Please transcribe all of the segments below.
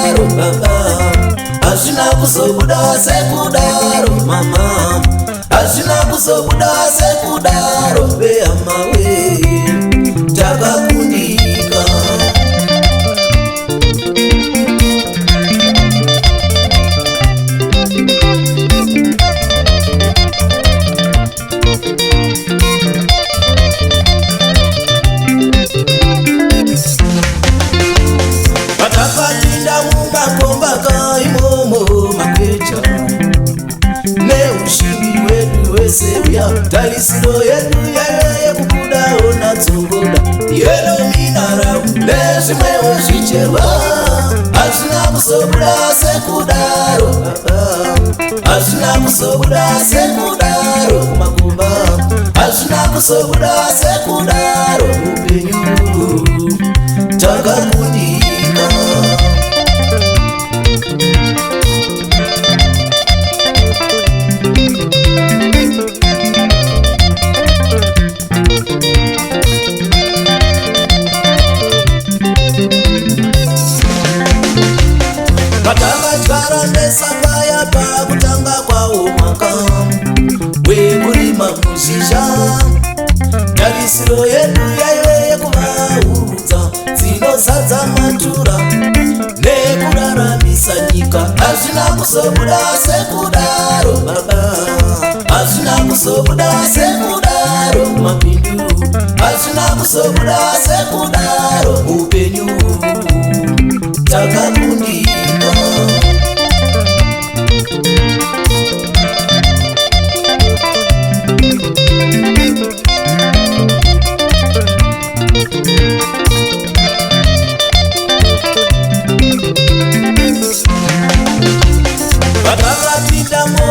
sekudaro baba, hazvina kuzobuda sekudaro mama, hazvina kuzobuda sekudaro behama we takakundika. Patakapinda mumakomba imomo makwecha neushindi wedu wese uya, tarisiro yedu yeye kubudaona tsogoda yeno minarau nezvimwewo zvicherwa, hazvina kuzobuda sekudaro hazvina kuzobuda sekudaro kumakomba, hazvina kuzobuda sekudaro upenyu takakundika. Patakatyara nesapaya pakutanga kwawo mwaka wekurima muzhizha, tarisiro yedu yaive yekuvaurudza dzinozadza matura nekuraramisa nyika, hazvina kuzobuda sekudaro baba, hazvina kuzobuda sekudaro mapindu, hazvina kuzobuda sekudaro upenyu takakundika. Patakapindamo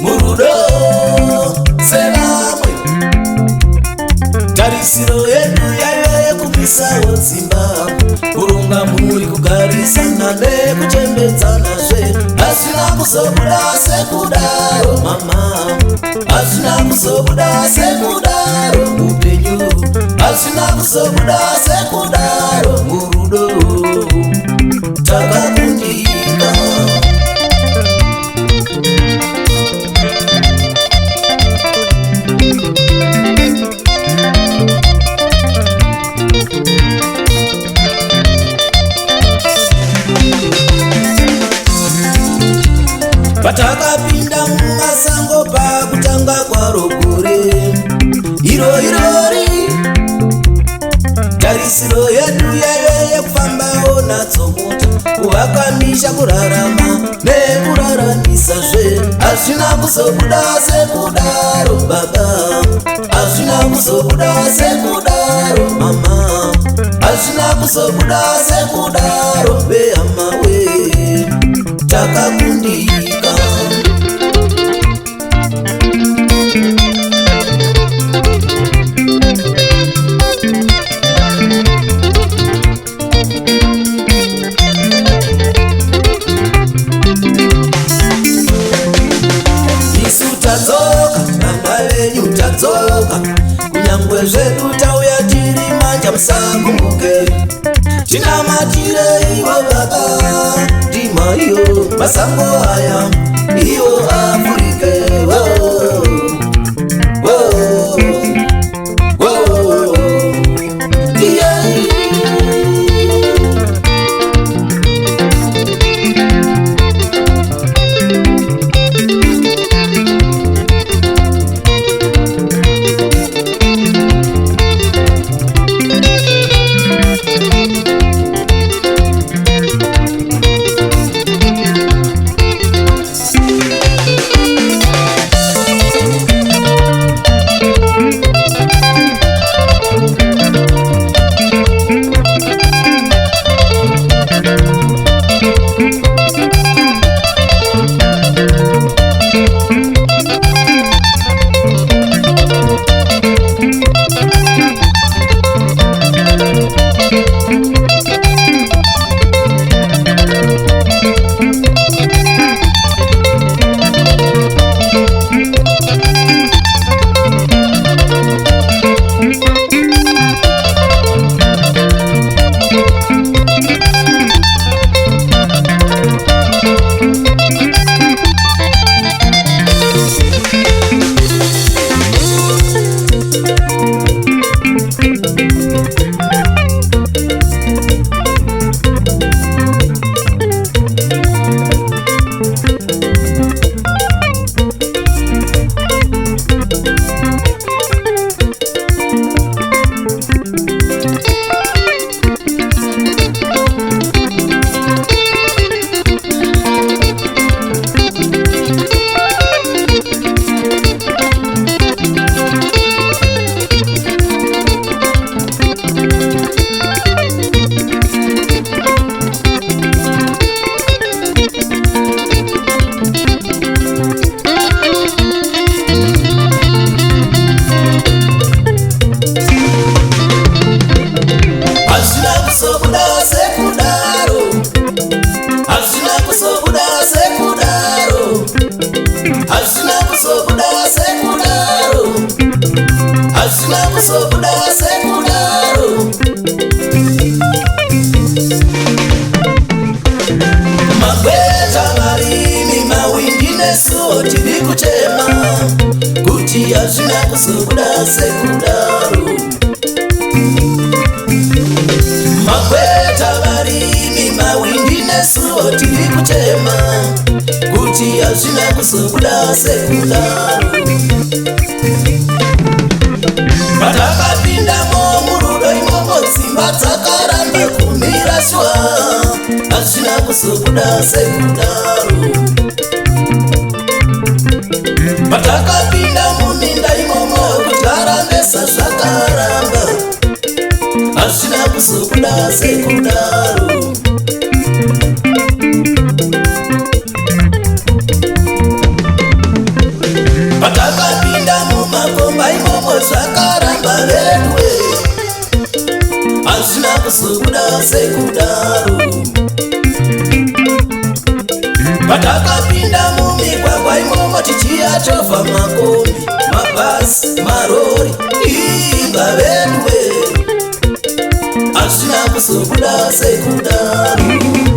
murudo selamwe, tarisiro yedu yaive yekumisawo dzimba, kurunga mhuri, kugarisana nekuchembedzanazve, hazvina kuzobuda sekudaro mama, hazvina kuzobuda sekudaro upenyu, hazvina kuzobuda sekudaro murudo takakundika. Patakapinda mumasango pakutanga kwaro gore irori, tarisiro yedu yaive yekufambawo natso mota, kuvakamisha, kurarama nekuraramisa-zve, hazvina kuzobuda sekudaro baba, hazvina kuzobuda sekudaro mama, hazvina kuzobuda sekudaro behama we takakundika. Tadzoka vana venyu tadzoka, kunyangwe zvedu tauya tiri manja musakumbuke, tinamatire ivo baba ndima iyo masango aya iyo Afrike hazvina kuzobuda sekudaro. Magweta, varimi, mawindi nesuwo tiri kuchema kuti hazvina kuzobuda sekudaro. Magweta, varimi, mawindi nesuwo tiri kuchema kuti hazvina kuzobuda sekudaro. Patakapindamo murudo imomo dzimba dzakaramba kumira shwa, hazvina kuzobuda sekudaro. Patakapinda muminda imomo kugara mesa zvakaramba, hazvina kuzobuda sekudaro. Patakapinda mumakomba imomo zvakaramba vedwe, hazvina kuzobuda sekudaro. Patakapinda mumigwagwa imomo tichiyachovha makombi, mabhasi, marori, imba vedwe, hazvina kuzobuda sekudaro.